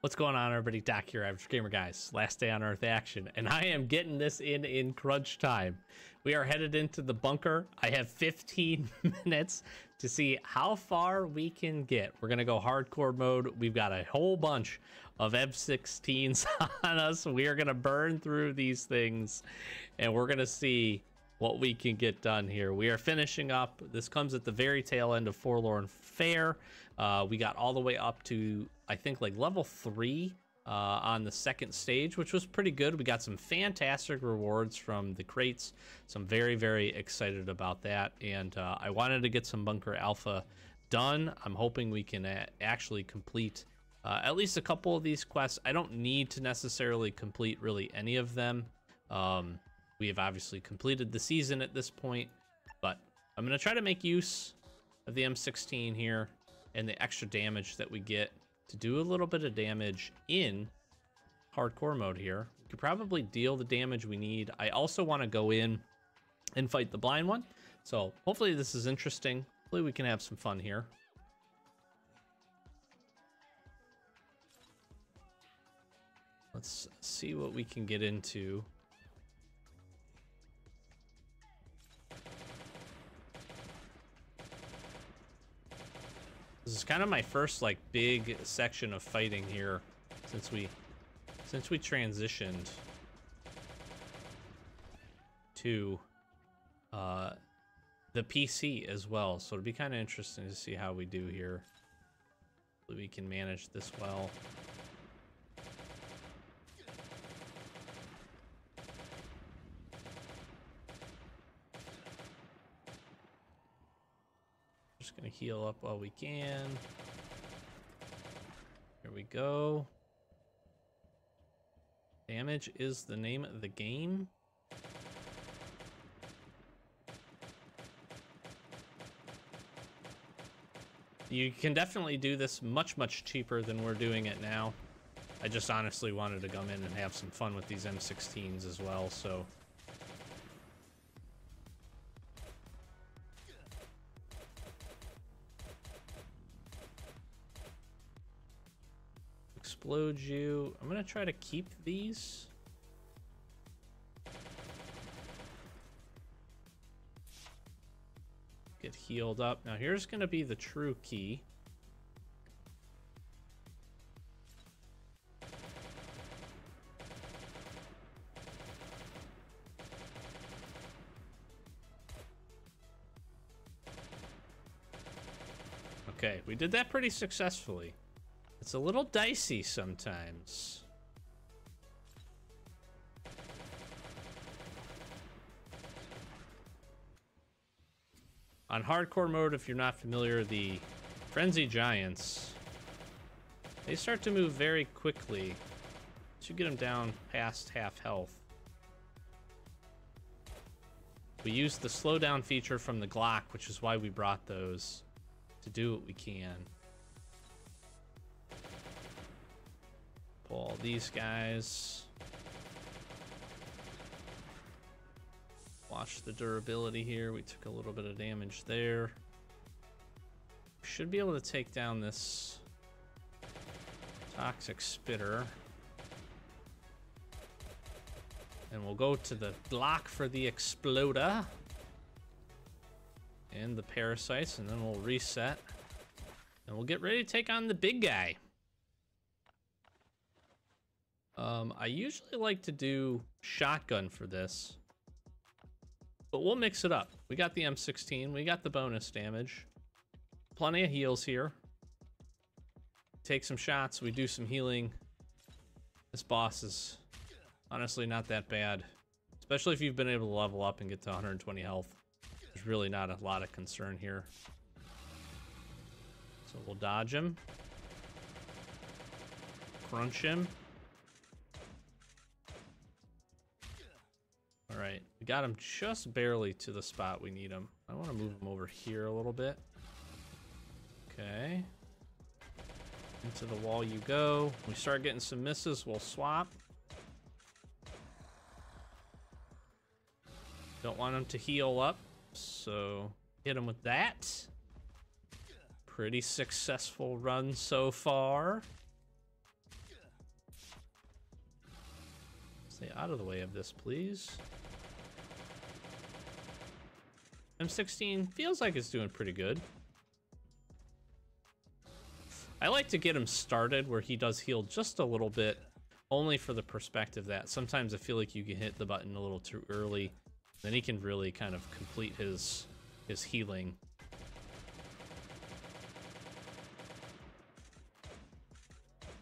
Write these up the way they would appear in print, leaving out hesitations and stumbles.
What's going on, everybody? Doc here, Average Gamer Guys. Last day on Earth action, and I am getting this in crunch time. We are headed into the bunker. I have 15 minutes to see how far we can get. We're gonna go hardcore mode. We've got a whole bunch of M16s on us. We are gonna burn through these things, and we're gonna see what we can get done here. We are finishing up. This comes at the very tail end of Forlorn Fair. We got all the way up to, I think, like level 3 on the second stage, which was pretty good. We got some fantastic rewards from the crates, so I'm very excited about that. And I wanted to get some Bunker Alpha done. I'm hoping we can actually complete at least a couple of these quests. I don't need to necessarily complete really any of them. We have obviously completed the season at this point, but I'm going to try to make use of the M16 here and the extra damage that we get to do a little bit of damage in hardcore mode here. We could probably deal the damage we need. I also want to go in and fight the blind one, so hopefully this is interesting. Hopefully we can have some fun here. Let's see what we can get into. This is kind of my first like big section of fighting here since we transitioned to the PC as well. So it'll be kind of interesting to see how we do here. Hopefully we can manage this well. Just gonna heal up while we can. Here we go. Damage is the name of the game. You can definitely do this much cheaper than we're doing it now. I just honestly wanted to come in and have some fun with these M16s as well, so. Explode you. I'm gonna try to keep these. Get healed up. Now here's gonna be the true key. Okay, we did that pretty successfully. It's a little dicey sometimes. On hardcore mode, if you're not familiar, the Frenzy Giants, they start to move very quickly. So you get them down past half health. We used the slowdown feature from the Glock, which is why we brought those, to do what we can. Pull all these guys. Watch the durability here. We took a little bit of damage there. We should be able to take down this toxic spitter. And we'll go to the block for the exploder. And the parasites, and then we'll reset. And we'll get ready to take on the big guy. I usually like to do shotgun for this, but we'll mix it up. We got the M16, we got the bonus damage, plenty of heals here. Take some shots, we do some healing. This boss is honestly not that bad, especially if you've been able to level up and get to 120 health. There's really not a lot of concern here. So we'll dodge him, crunch him. All right, we got him just barely to the spot we need him. I want to move him over here a little bit. Okay. Into the wall you go. We start getting some misses, we'll swap. Don't want him to heal up, so hit him with that. Pretty successful run so far. Stay out of the way of this, please. M16 feels like it's doing pretty good. I like to get him started where he does heal just a little bit, only for the perspective that sometimes I feel like you can hit the button a little too early, then he can really kind of complete his healing.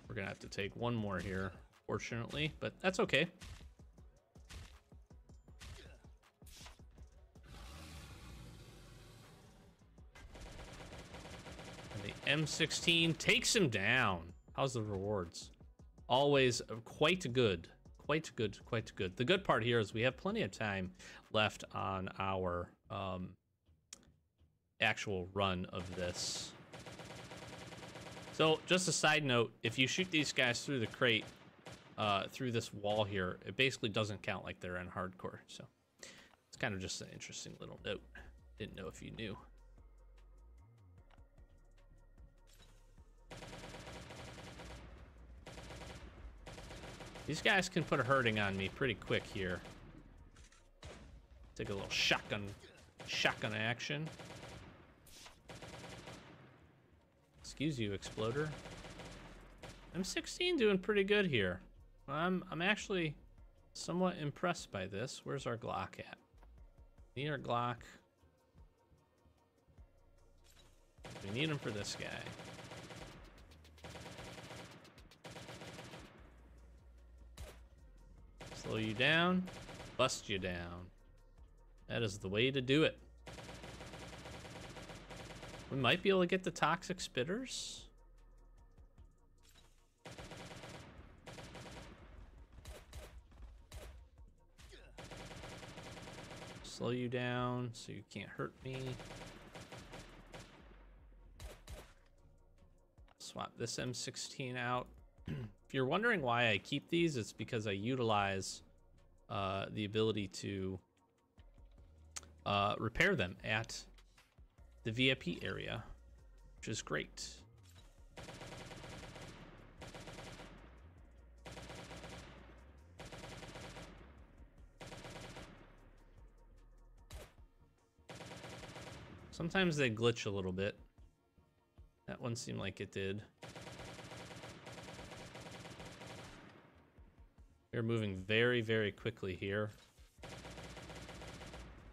We're gonna have to take one more here, fortunately, but that's okay. And the M16 takes him down. How's the rewards? Always quite good. Quite good, quite good. The good part here is we have plenty of time left on our actual run of this. So, just a side note, if you shoot these guys through the crate, through this wall here, it basically doesn't count like they're in hardcore. So, it's kind of just an interesting little note. Didn't know if you knew. These guys can put a hurting on me pretty quick here. Take a little shotgun action. Excuse you, Exploder. M16 doing pretty good here. I'm actually somewhat impressed by this. Where's our Glock at? Need our Glock. We need him for this guy. Slow you down, bust you down. That is the way to do it. We might be able to get the toxic spitters. Slow you down so you can't hurt me. Swap this M16 out. If you're wondering why I keep these, it's because I utilize the ability to repair them at the VIP area, which is great. Sometimes they glitch a little bit. That one seemed like it did. We're moving very, very quickly here,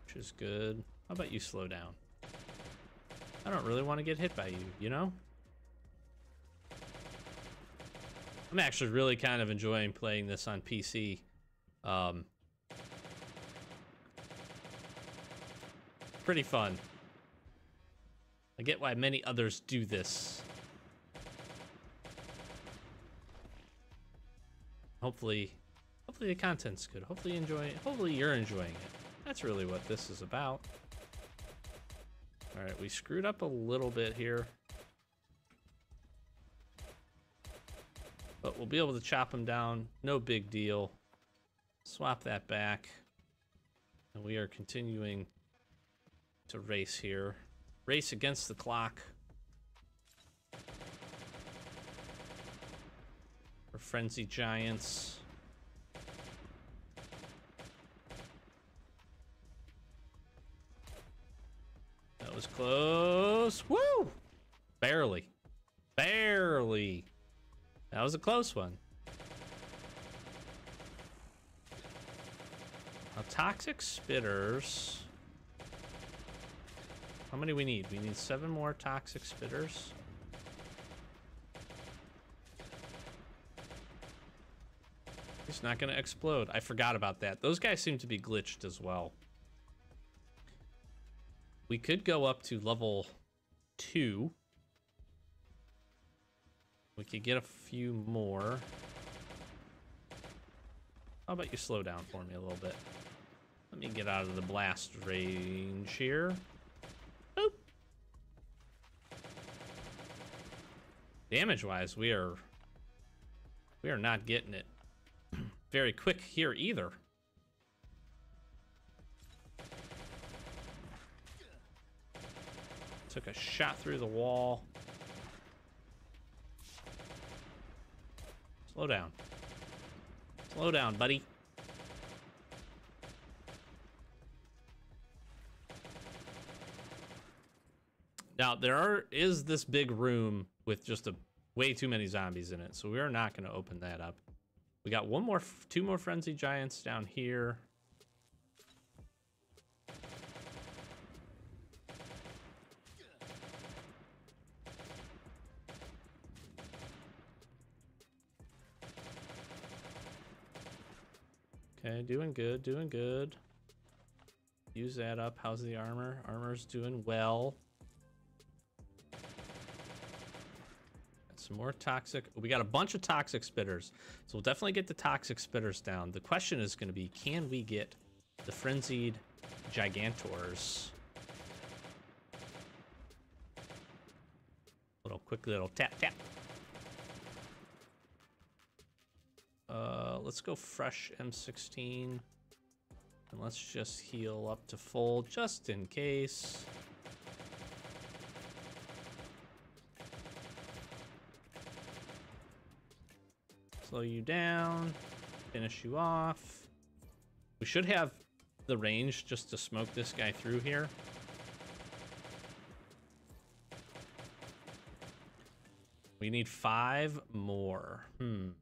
which is good. How about you slow down? I don't really want to get hit by you, you know? I'm actually really kind of enjoying playing this on PC. Pretty fun. I get why many others do this. Hopefully the content's good. Hopefully you're enjoying it. That's really what this is about. All right, we screwed up a little bit here, but we'll be able to chop them down. No big deal. Swap that back, and we are continuing to race here. Race against the clock. For frenzy giants. That was close. Woo! Barely. Barely. That was a close one. Now, toxic spitters. How many we need? We need 7 more toxic spitters. He's not gonna explode. I forgot about that. Those guys seem to be glitched as well. We could go up to level 2. We could get a few more. How about you slow down for me a little bit? Let me get out of the blast range here. Boop. Damage-wise, we are not getting it very quick here either. Took a shot through the wall. Slow down. Slow down, buddy. Now, is this big room with just way too many zombies in it, so we are not going to open that up. We got two more frenzy giants down here. Okay, doing good, doing good. Use that up. How's the armor? Armor's doing well. Got some more toxic. We got a bunch of toxic spitters, so we'll definitely get the toxic spitters down. The question is going to be, can we get the frenzied gigantors? Quick little tap tap. Let's go fresh M16. And let's just heal up to full, just in case. Slow you down. Finish you off. We should have the range just to smoke this guy through here. We need 5 more. I'm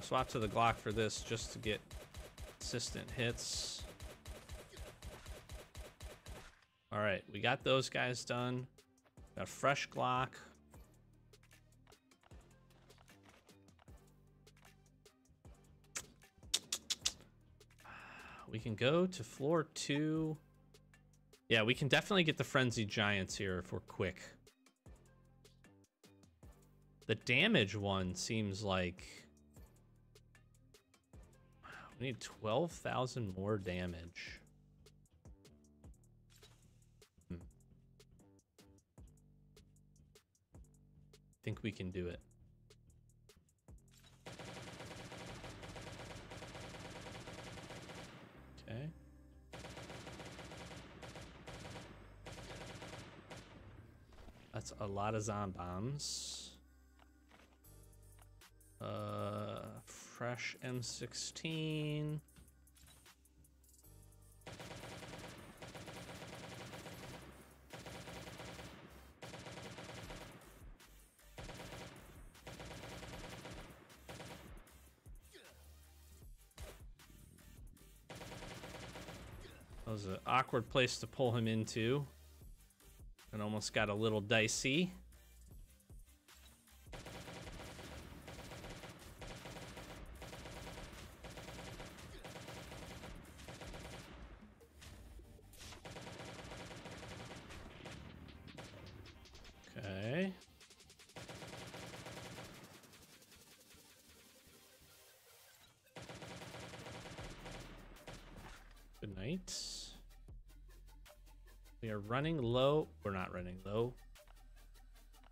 gonna swap to the Glock for this just to get consistent hits. All right, we got those guys done. Got a fresh Glock. We can go to floor 2. Yeah, we can definitely get the frenzied giants here if we're quick. The damage one seems like we need 12,000 more damage. Think we can do it. Okay. That's a lot of zombombs. Fresh M16. That was an awkward place to pull him into. And almost got a little dicey. Okay. Good night. We are running low. We're not running low.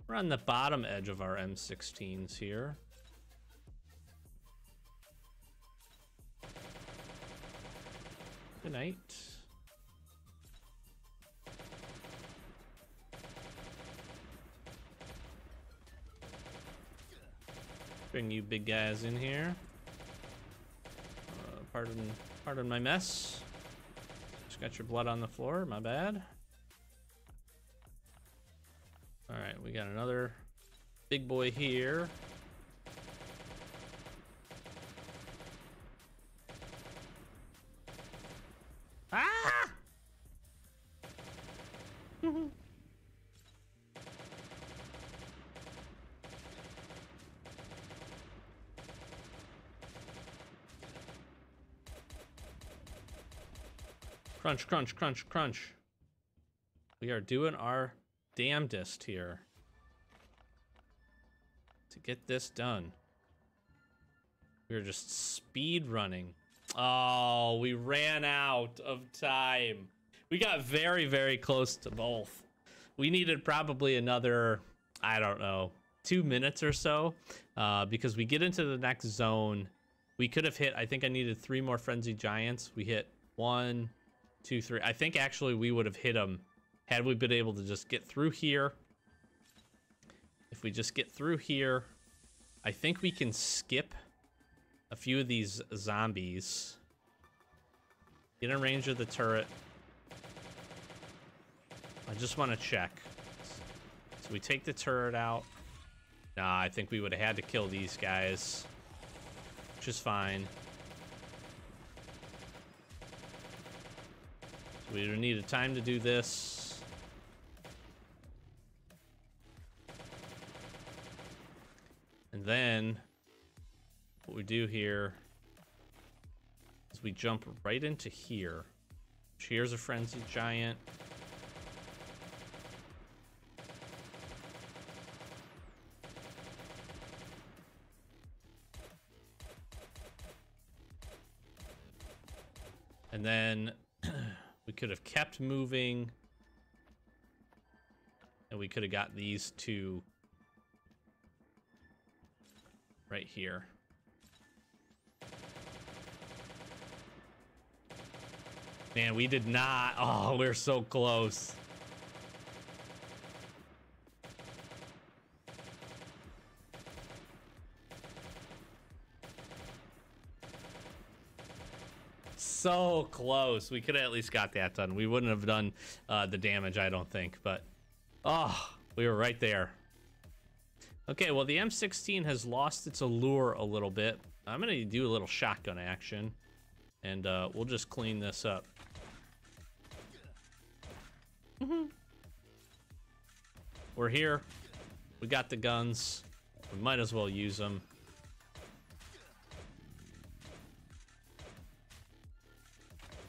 We're on the bottom edge of our M16s here. Good night. Bring you big guys in here. Pardon my mess. Just got your blood on the floor. My bad. All right, we got another big boy here. Ah! Crunch, crunch, crunch, crunch. We are doing our damnedest here to get this done. We are just speed running. Oh, we ran out of time. We got very, very close to both. We needed probably another, I don't know, 2 minutes or so, because we get into the next zone. We could have hit, I think I needed 3 more frenzied giants. We hit 1, 2, 3. I think actually we would have hit them had we been able to just get through here. If we just get through here, I think we can skip a few of these zombies. Get in range of the turret. I just want to check. So we take the turret out. Nah, I think we would have had to kill these guys, which is fine. So we needed time to do this. And then what we do here is we jump right into here. Here's a frenzied giant. And then we could have kept moving, and we could have got these two right here. Man, we did not. Oh, we're so close. So close. We could have at least got that done. We wouldn't have done the damage, I don't think, but oh, we were right there. Okay, well, the M16 has lost its allure a little bit. I'm gonna do a little shotgun action, and we'll just clean this up. We're here. We got the guns. We might as well use them.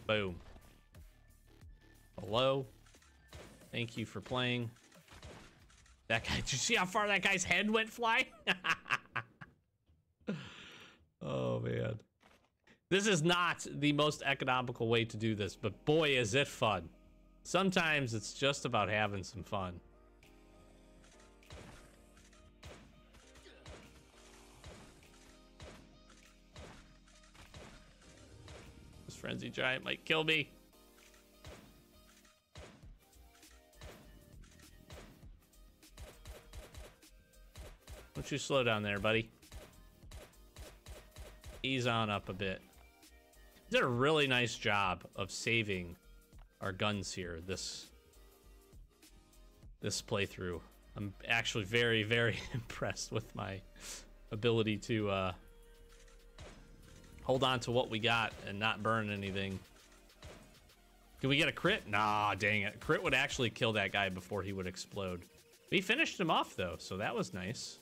Boom. Hello. Thank you for playing. That guy, did you see how far that guy's head went flying? Oh, man. This is not the most economical way to do this, but boy, is it fun. Sometimes it's just about having some fun. This frenzy giant might kill me. Why don't you slow down there, buddy? Ease on up a bit. Did a really nice job of saving our guns here this playthrough. I'm actually very, very impressed with my ability to hold on to what we got and not burn anything. Can we get a crit? Nah, dang it. Crit would actually kill that guy before he would explode. We finished him off though, so that was nice.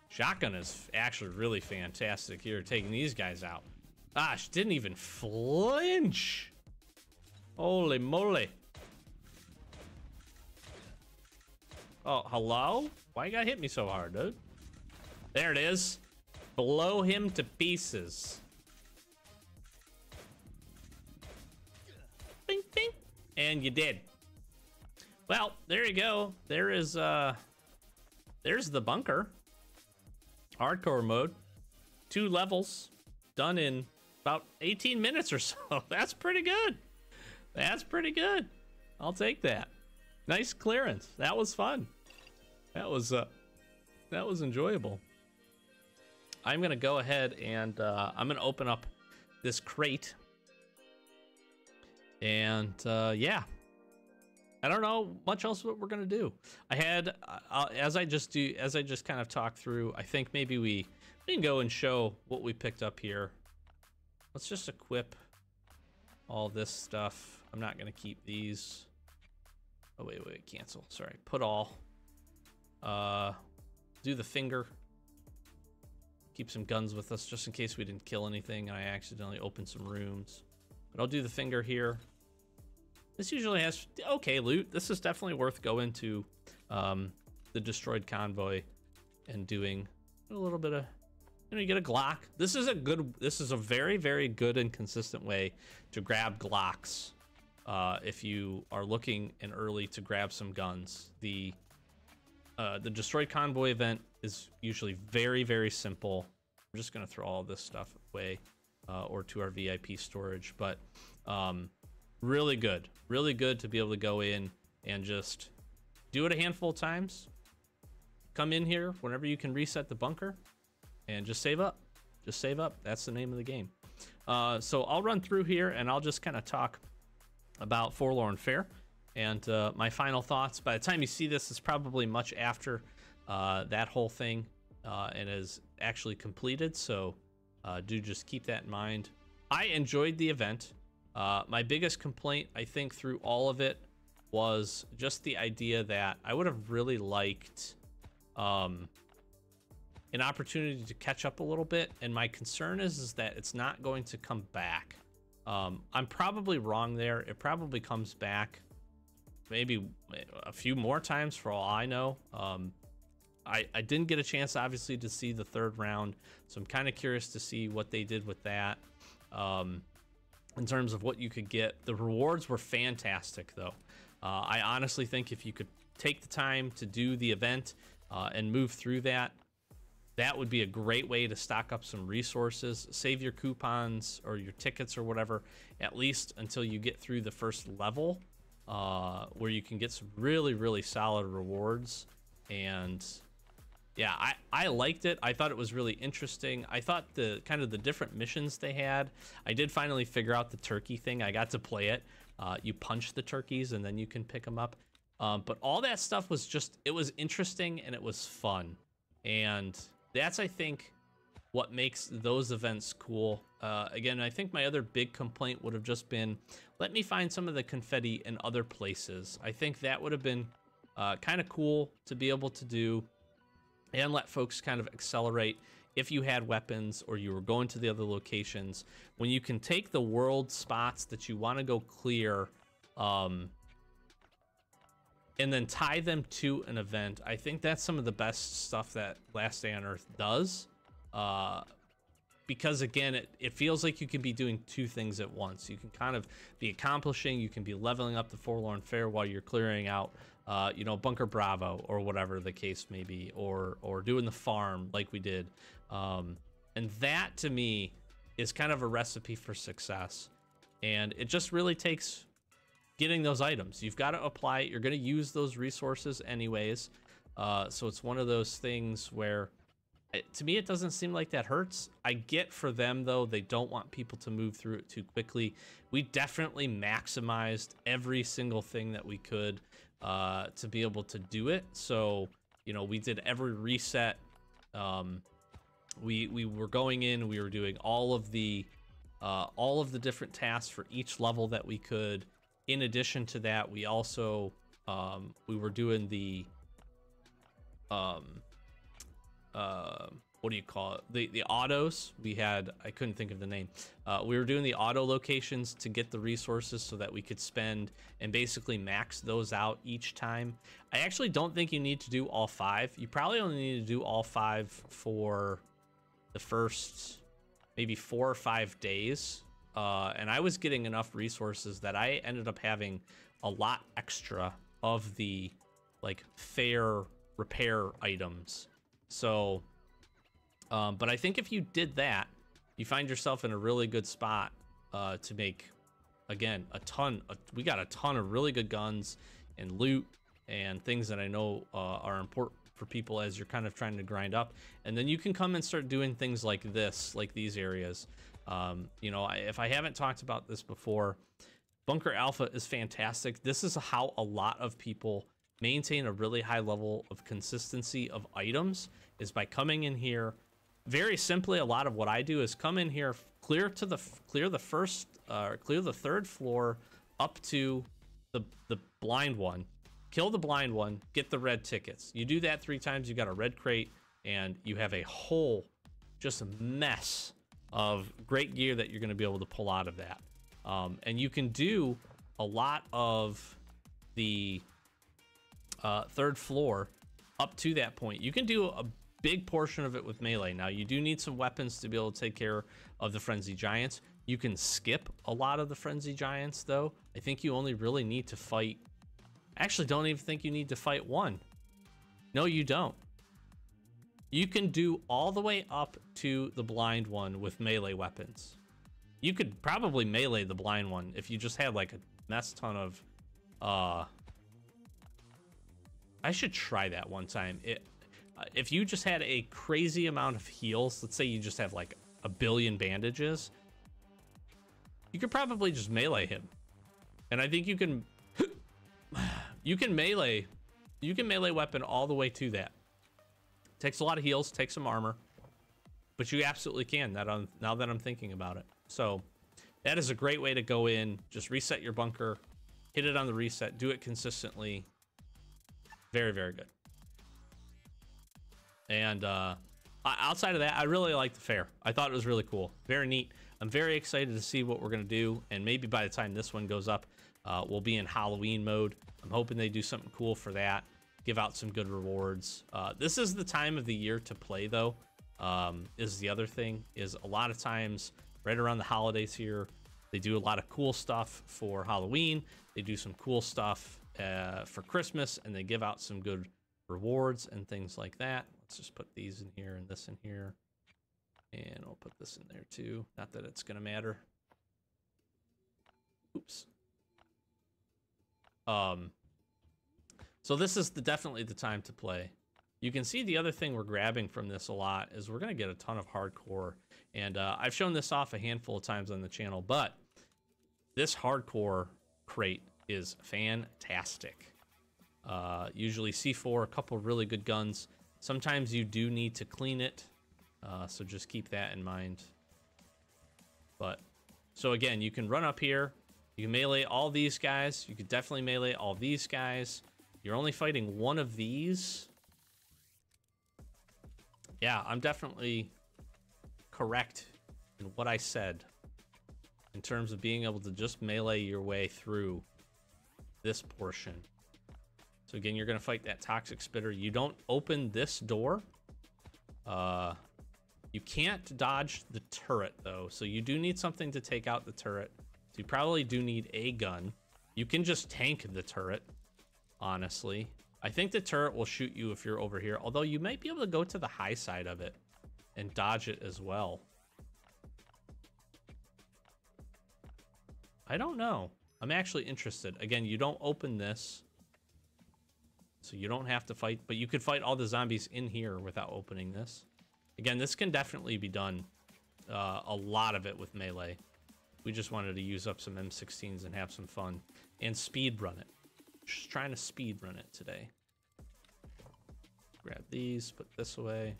Shotgun is actually really fantastic here, taking these guys out. Gosh, didn't even flinch. Holy moly. Oh, hello? Why you gotta hit me so hard, dude? There it is. Blow him to pieces. Bing, bing. And you did. Well, there you go. There's the bunker. Hardcore mode, 2 levels, done in about 18 minutes or so. That's pretty good. That's pretty good. I'll take that. Nice clearance. That was fun. That was enjoyable. I'm gonna go ahead and I'm gonna open up this crate, and yeah. I don't know much else what we're gonna do. I had, as I just kind of talk through, I think maybe we can go and show what we picked up here. Let's just equip all this stuff. I'm not gonna keep these. Oh, wait, cancel, sorry. Put all. Do the finger. Keep some guns with us just in case we didn't kill anything and I accidentally opened some rooms. But I'll do the finger here. This usually has okay loot. This is definitely worth going to the destroyed convoy and doing a little bit of, you get a Glock. This is a very, very good and consistent way to grab Glocks if you are looking in early to grab some guns. The destroyed convoy event is usually very, very simple. I'm just gonna throw all this stuff away or to our VIP storage, but really good to be able to go in and just do it a handful of times. Come in here whenever you can reset the bunker and just save up. That's the name of the game. So I'll run through here and I'll just kind of talk about Forlorn Fair and my final thoughts. By the time you see this, it's probably much after that whole thing and is actually completed. So do just keep that in mind. I enjoyed the event. My biggest complaint, I think, through all of it was just the idea that I would have really liked an opportunity to catch up a little bit. And my concern is that it's not going to come back. I'm probably wrong there. It probably comes back maybe a few more times for all I know. I didn't get a chance, obviously, to see the third round, so I'm kind of curious to see what they did with that in terms of what you could get. The rewards were fantastic, though. I honestly think if you could take the time to do the event and move through that, that would be a great way to stock up some resources, save your coupons or your tickets or whatever, at least until you get through the first level, where you can get some really, really solid rewards. And yeah, I liked it. I thought it was really interesting. I thought the kind of the different missions they had, I did finally figure out the turkey thing. I got to play it. You punch the turkeys and then you can pick them up. But all that stuff was just, it was interesting and it was fun. And that's, I think, what makes those events cool. Again, I think my other big complaint would have just been, let me find some of the confetti in other places. I think that would have been kind of cool to be able to do and let folks kind of accelerate if you had weapons or you were going to the other locations. When you can take the world spots that you want to go clear and then tie them to an event, I think that's some of the best stuff that Last Day on Earth does. Because again, it feels like you can be doing two things at once. You can kind of be accomplishing, you can be leveling up the Forlorn Fair while you're clearing out, you know, Bunker Bravo or whatever the case may be, or doing the farm like we did. And that to me is kind of a recipe for success. And it just really takes getting those items. You've got to apply it. You're going to use those resources anyways. So it's one of those things where, to me, it doesn't seem like that hurts. I get for them, though, they don't want people to move through it too quickly. We definitely maximized every single thing that we could to be able to do it. So, you know, we did every reset. We were going in, we were doing all of the different tasks for each level that we could. In addition to that, we also we were doing the what do you call it? The autos. We had, I couldn't think of the name. We were doing the auto locations to get the resources so that we could spend and basically max those out each time. I actually don't think you need to do all 5. You probably only need to do all 5 for the first maybe 4 or 5 days. And I was getting enough resources that I ended up having a lot extra of the like fair repair items. So, but I think if you did that, you find yourself in a really good spot to make, again, we got a ton of really good guns and loot and things that I know are important for people as you're kind of trying to grind up. And then you can come and start doing things like this, like these areas. You know, if I haven't talked about this before, Bunker Alpha is fantastic. This is how a lot of people maintain a really high level of consistency of items, is by coming in here. Very simply, a lot of what I do is come in here, clear the third floor up to the blind one, kill the blind one, get the red tickets. You do that 3 times, you got a red crate, and you have a whole just a mess of great gear that you're going to be able to pull out of that. And you can do a lot of the third floor up to that point. You can do a big portion of it with melee. Now, you do need some weapons to be able to take care of the frenzy giants. You can skip a lot of the frenzy giants, though. I think you only really need to fight, actually don't even think you need to fight 1. No, you don't. You can do all the way up to the blind one with melee weapons. You could probably melee the blind one if you just had like a mess ton of I should try that one time. If you just had a crazy amount of heals, let's say you just have like a billion bandages, you could probably just melee him. And I think you can melee weapon all the way to that. Takes a lot of heals, takes some armor, but you absolutely can now that I'm thinking about it. So that is a great way to go in, just reset your bunker, hit it on the reset, do it consistently. Very, very good. And outside of that, I really like the fair. I thought it was really cool. Very neat. I'm very excited to see what we're going to do. And maybe by the time this one goes up, we'll be in Halloween mode. I'm hoping they do something cool for that. Give out some good rewards. This is the time of the year to play, though. Is the other thing. Is a lot of times right around the holidays here, they do a lot of cool stuff for Halloween. They do some cool stuff for Christmas, and they give out some good rewards and things like that. Let's just put these in here and this in here. And we'll put this in there too. Not that it's gonna matter. Oops. So this is definitely the time to play. You can see the other thing we're grabbing from this a lot is we're gonna get a ton of hardcore. And I've shown this off a handful of times on the channel, but this hardcore crate is fantastic. Usually C4, a couple really good guns. Sometimes you do need to clean it, so just keep that in mind. But so again, you can run up here, you can melee all these guys. You could definitely melee all these guys. You're only fighting one of these. Yeah, I'm definitely correct in what I said in terms of being able to just melee your way through this portion. So again, you're going to fight that toxic spitter. You don't open this door. You can't dodge the turret, though. So you do need something to take out the turret. So you probably do need a gun. You can just tank the turret, honestly. I think the turret will shoot you if you're over here, although you might be able to go to the high side of it and dodge it as well. I don't know. I'm actually interested. Again, you don't open this, so you don't have to fight, but you could fight all the zombies in here without opening this. Again, this can definitely be done, a lot of it with melee. We just wanted to use up some M16s and have some fun and speed run it. Just trying to speed run it today. Grab these, put this away.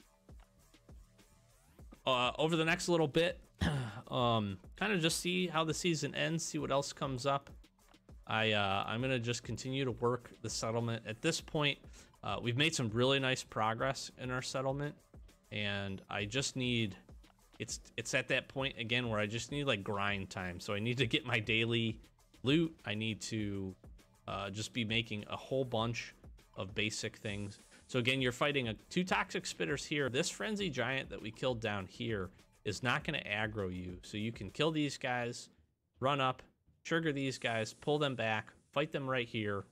Over the next little bit, kind of just see how the season ends, see what else comes up. I'm gonna just continue to work the settlement. At this point, we've made some really nice progress in our settlement, and I just need, it's at that point again where I just need like grind time. So I need to get my daily loot. I need to just be making a whole bunch of basic things. So again, you're fighting two toxic spitters here. This frenzy giant that we killed down here is not going to aggro you. So you can kill these guys, run up, trigger these guys, pull them back, fight them right here.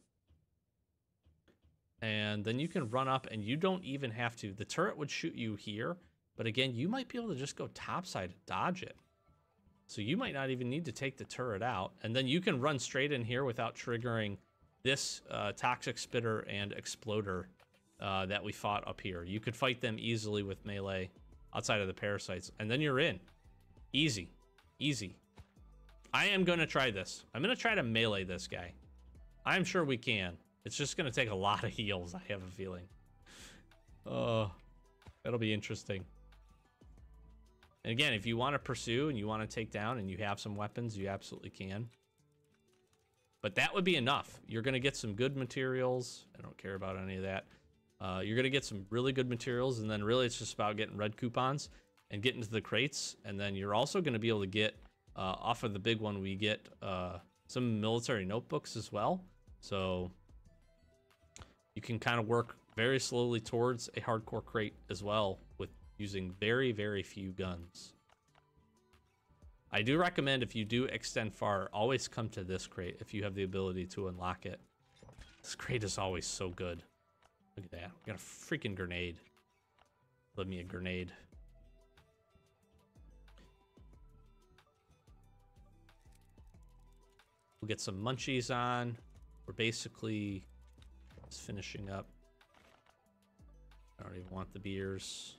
And then you can run up and you don't even have to. The turret would shoot you here, but again, you might be able to just go topside and dodge it. So you might not even need to take the turret out. And then you can run straight in here without triggering this toxic spitter and exploder that we fought up here. You could fight them easily with melee outside of the parasites, and then you're in. Easy, easy. I am gonna try this. I'm gonna try to melee this guy. I'm sure we can. It's just gonna take a lot of heals, I have a feeling. That'll be interesting. And again, if you want to pursue and you want to take down and you have some weapons, you absolutely can. But that would be enough. You're gonna get some good materials. I don't care about any of that. You're gonna get some really good materials, and then really it's just about getting red coupons and getting to the crates. And then you're also gonna be able to get off of the big one, we get some military notebooks as well. So you can kind of work very slowly towards a hardcore crate as well with using very, very few guns. I do recommend, if you do extend far, always come to this crate if you have the ability to unlock it. This crate is always so good. Look at that. We got a freaking grenade. Let me a grenade. We'll get some munchies on. We're basically just finishing up. I don't even want the beers.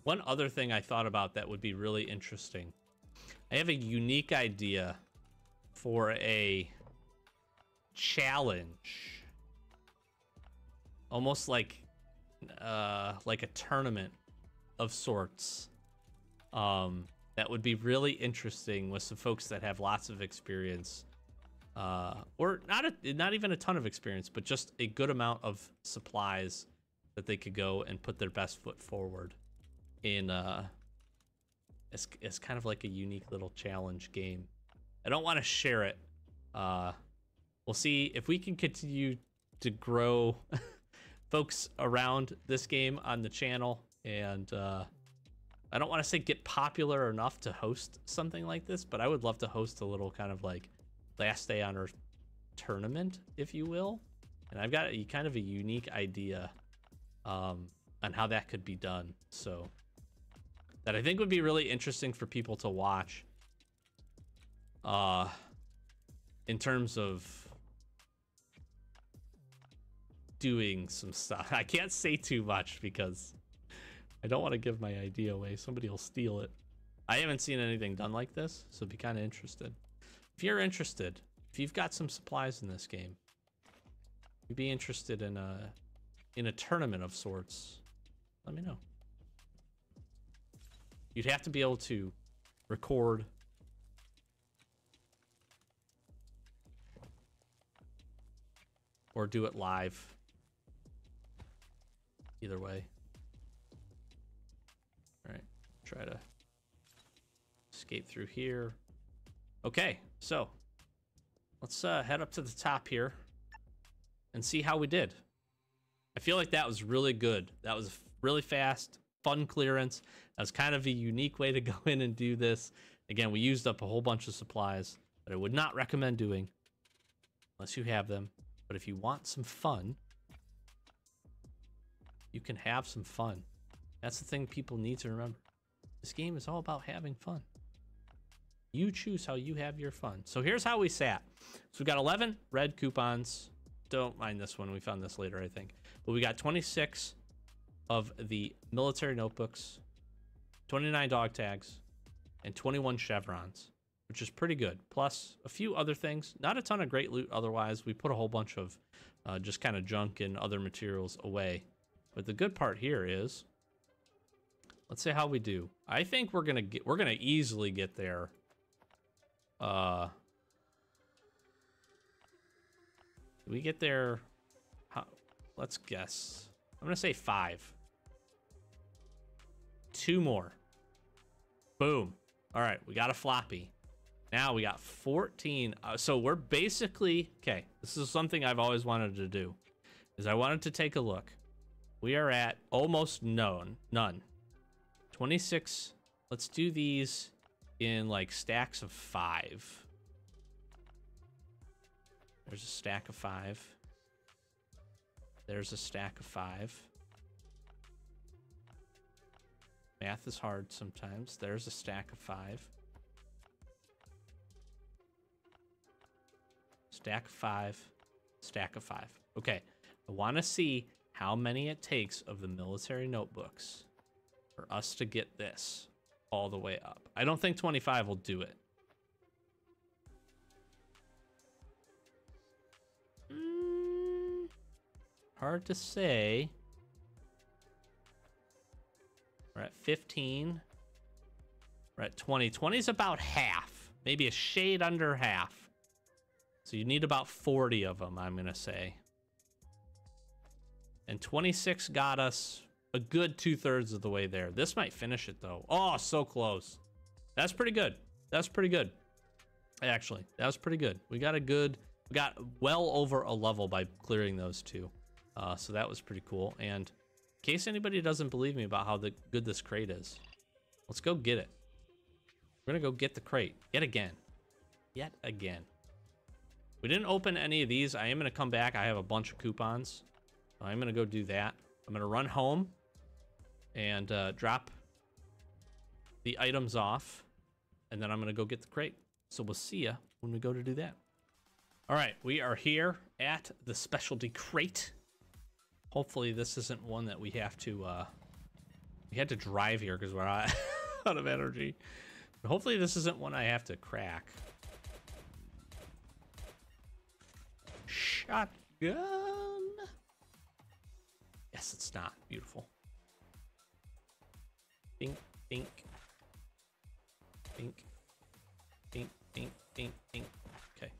One other thing I thought about that would be really interesting. I have a unique idea for a challenge. Almost like a tournament of sorts. That would be really interesting with some folks that have lots of experience. Or not even a ton of experience, but just a good amount of supplies that they could go and put their best foot forward in as kind of like a unique little challenge game. I don't want to share it. We'll see if we can continue to grow folks around this game on the channel, and I don't want to say get popular enough to host something like this, but I would love to host a little kind of like Last Day on Earth tournament, if you will. And I've got a kind of a unique idea on how that could be done. So that I think would be really interesting for people to watch. In terms of doing some stuff. I can't say too much because I don't want to give my idea away. Somebody will steal it. I haven't seen anything done like this, so be kind of interested. If you're interested, if you've got some supplies in this game, you'd be interested in a tournament of sorts, let me know. You'd have to be able to record or do it live. Either way. All right, try to escape through here. Okay, so let's head up to the top here and see how we did. I feel like that was really good. That was really fast, fun clearance. That was kind of a unique way to go in and do this. Again, we used up a whole bunch of supplies that I would not recommend doing unless you have them. But if you want some fun, you can have some fun. That's the thing people need to remember. This game is all about having fun. You choose how you have your fun. So here's how we sat. So we got 11 red coupons. Don't mind this one. We found this later, I think. But we got 26 of the military notebooks, 29 dog tags, and 21 chevrons, which is pretty good. Plus a few other things. Not a ton of great loot otherwise. We put a whole bunch of just kind of junk and other materials away. But the good part here is, let's see how we do. I think we're gonna easily get there. We get there. Let's guess. I'm gonna say 5. 2 more. Boom. All right, we got a floppy. Now we got 14. So we're basically, okay, this is something I've always wanted to do, is I wanted to take a look. We are at almost none. 26. Let's do these in like stacks of 5. There's a stack of 5. There's a stack of 5. Math is hard sometimes. There's a stack of 5. Stack of 5. Stack of 5. Okay. I want to see how many it takes of the military notebooks for us to get this all the way up. I don't think 25 will do it. Hard to say. We're at 15. We're at 20. 20 is about half. Maybe a shade under half. So you need about 40 of them, I'm going to say. And 26 got us a good 2/3 of the way there. This might finish it, though. Oh, so close. That's pretty good. That's pretty good. Actually, that was pretty good. We got well over a level by clearing those two. So that was pretty cool. And in case anybody doesn't believe me about how good this crate is, let's go get it. We're going to go get the crate. Yet again. Yet again. We didn't open any of these. I am going to come back. I have a bunch of coupons. I'm going to go do that. I'm going to run home and drop the items off. And then I'm going to go get the crate. So we'll see ya when we go to do that. All right, we are here at the specialty crate. Hopefully this isn't one that we have to We had to drive here because we're out of energy. But hopefully this isn't one I have to crack. Shotgun. Yes, it's not. Beautiful. Bink, bink. Bink. Bink, bink, bink, bink. Okay.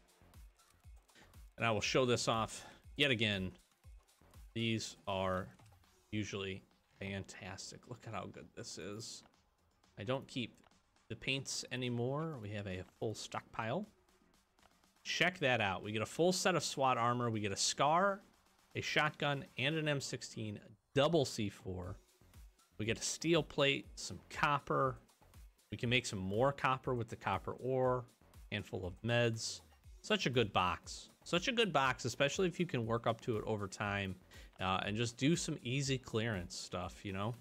And I will show this off yet again. These are usually fantastic. Look at how good this is. I don't keep the paints anymore. We have a full stockpile. Check that out. We get a full set of SWAT armor. We get a SCAR, a shotgun, and an M16, double C4. We get a steel plate, some copper. We can make some more copper with the copper ore, handful of meds. Such a good box. Such a good box, especially if you can work up to it over time and just do some easy clearance stuff, you know?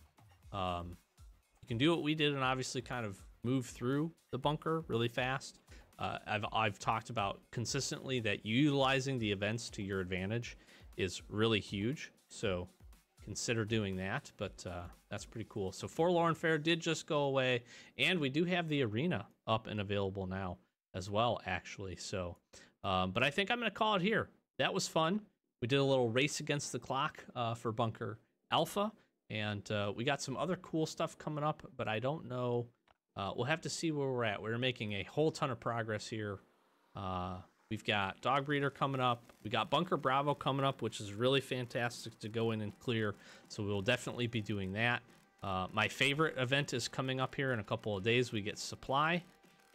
You can do what we did and obviously kind of move through the bunker really fast. I've talked about consistently that utilizing the events to your advantage is really huge. So consider doing that, but that's pretty cool. So Forlorn Fair did just go away, and we do have the arena up and available now as well, actually. So, but I think I'm going to call it here. That was fun. We did a little race against the clock for Bunker Alpha, and we got some other cool stuff coming up, but I don't know. We'll have to see where we're at. We're making a whole ton of progress here. We've got Dog Breeder coming up. We got Bunker Bravo coming up, which is really fantastic to go in and clear. So we'll definitely be doing that. My favorite event is coming up here in a couple of days. We get Supply.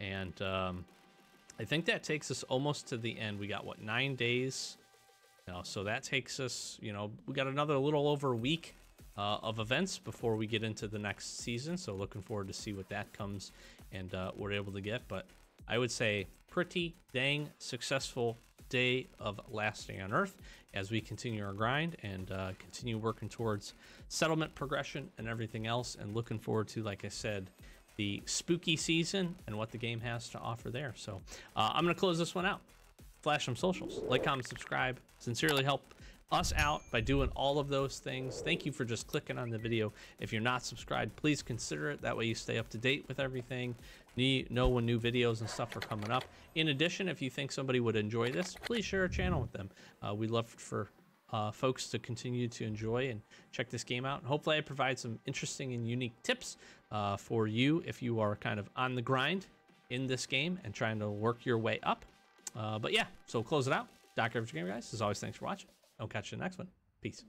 And I think that takes us almost to the end. We got, what, 9 days? No, so that takes us, you know, we got another little over a week of events before we get into the next season. So looking forward to see what that comes and we're able to get. But I would say pretty dang successful day of Last Day on Earth as we continue our grind and continue working towards settlement progression and everything else, and looking forward to, like I said, the spooky season and what the game has to offer there. So I'm going to close this one out. Flash some socials, like, comment, subscribe. Sincerely help us out by doing all of those things. Thank you for just clicking on the video. If you're not subscribed, please consider it. That way you stay up to date with everything, know when new videos and stuff are coming up. In addition, if you think somebody would enjoy this, please share a channel with them. We'd love for folks to continue to enjoy and check this game out. And hopefully I provide some interesting and unique tips for you if you are kind of on the grind in this game and trying to work your way up. But yeah, so we'll close it out. Dr. Average Gamer, guys, as always, thanks for watching. I'll catch you in the next one. Peace.